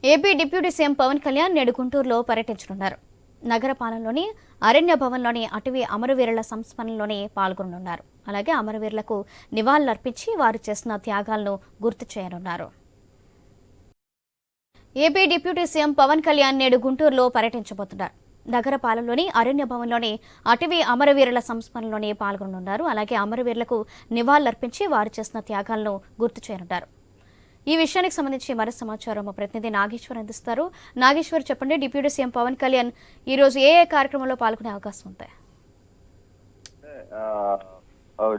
AP deputy CM Pawan Kalyan నేడు గుంటూరులో పర్యటించనున్నారు. నగరపాలెంలోని అరణ్య భవన్లోని అటవీ అమరవీరుల సంస్మరణలోనే పాల్గొననున్నారు. అలాగే అమరవీరులకు నివాళులర్పించి వారు చేసిన త్యాగాలను గుర్తు చేయనున్నారు. AP deputy CM Pawan Kalyan నేడు గుంటూరులో పర్యటించబోతున్నారు. నగరపాలెంలోని అరణ్య భవన్లోని అటవీ అమరవీరుల సంస్మరణలోనే పాల్గొననున్నారు. అలాగే అమరవీరులకు నివాళులర్పించి వారు చేసిన త్యాగాలను గుర్తు చేయనున్నారు. ఈ విషయానికి సంబంధించి మరింత సమాచారం మా ప్రతినిధి నాగేశ్వర్ అందిస్తారు. నాగేశ్వర్, చెప్పండి, డిప్యూటీ సీఎం పవన్ కళ్యాణ్ ఈ రోజు ఏ కార్యక్రమంలో పాల్గొనే అవకాశం ఉంది?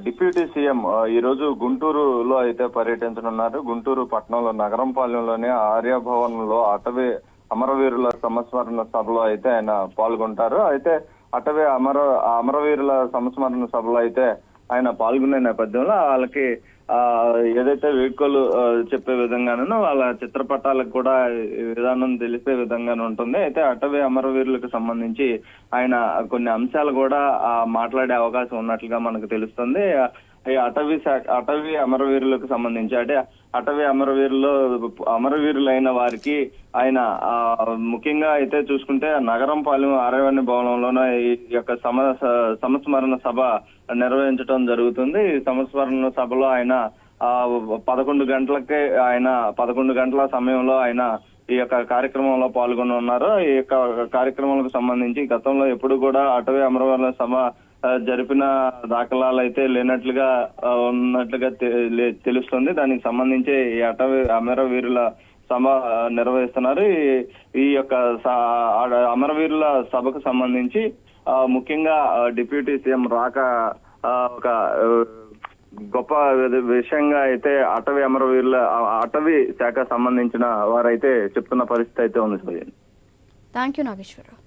డిప్యూటీ సీఎం ఈ రోజు గుంటూరులో అయితే పర్యటించనున్నారు. గుంటూరు పట్టణంలో నగరంపాలెంలోని ఆర్యభవన్ లో అటవీ అమరవీరుల సంస్మరణ సభలో అయితే ఆయన పాల్గొంటారు. అయితే అటవీ అమరవీరుల సంస్మరణ సభలో అయితే ఆయన పాల్గొనే నేపథ్యంలో వాళ్ళకి ఏదైతే వేడుకలు చెప్పే విధంగానూ వాళ్ళ చిత్రపటాలకు కూడా విధానం తెలిసే విధంగానే ఉంటుంది. అయితే అటవీ అమరవీరులకు సంబంధించి ఆయన కొన్ని అంశాలు కూడా మాట్లాడే అవకాశం ఉన్నట్లుగా మనకు తెలుస్తుంది. ఈ అటవీ అమరవీరులకు సంబంధించి అంటే అటవీ అమరవీరులైన వారికి ఆయన ముఖ్యంగా అయితే చూసుకుంటే నగరంపాలెం అరణ్య భవనంలోనే ఈ యొక్క సంస్మరణ సభ నిర్వహించడం జరుగుతుంది. ఈ సంస్మరణ సభలో ఆయన 11 గంటల సమయంలో ఆయన ఈ యొక్క కార్యక్రమంలో పాల్గొనున్నారు. ఈ యొక్క కార్యక్రమాలకు సంబంధించి గతంలో ఎప్పుడు కూడా అటవీ అమరవీరుల సభ జరిపిన దాఖలాలు అయితే ఉన్నట్లుగా తెలుస్తుంది. దానికి సంబంధించి ఈ అటవీ అమరవీరుల సభ నిర్వహిస్తున్నారు. ఈ యొక్క అమరవీరుల సభకు సంబంధించి ముఖ్యంగా డిప్యూటీ సీఎం రాక ఒక గొప్ప విషయంగా అయితే అటవీ శాఖ సంబంధించిన వారైతే చెప్తున్న పరిస్థితి అయితే ఉంది. Thank you Nageswararao.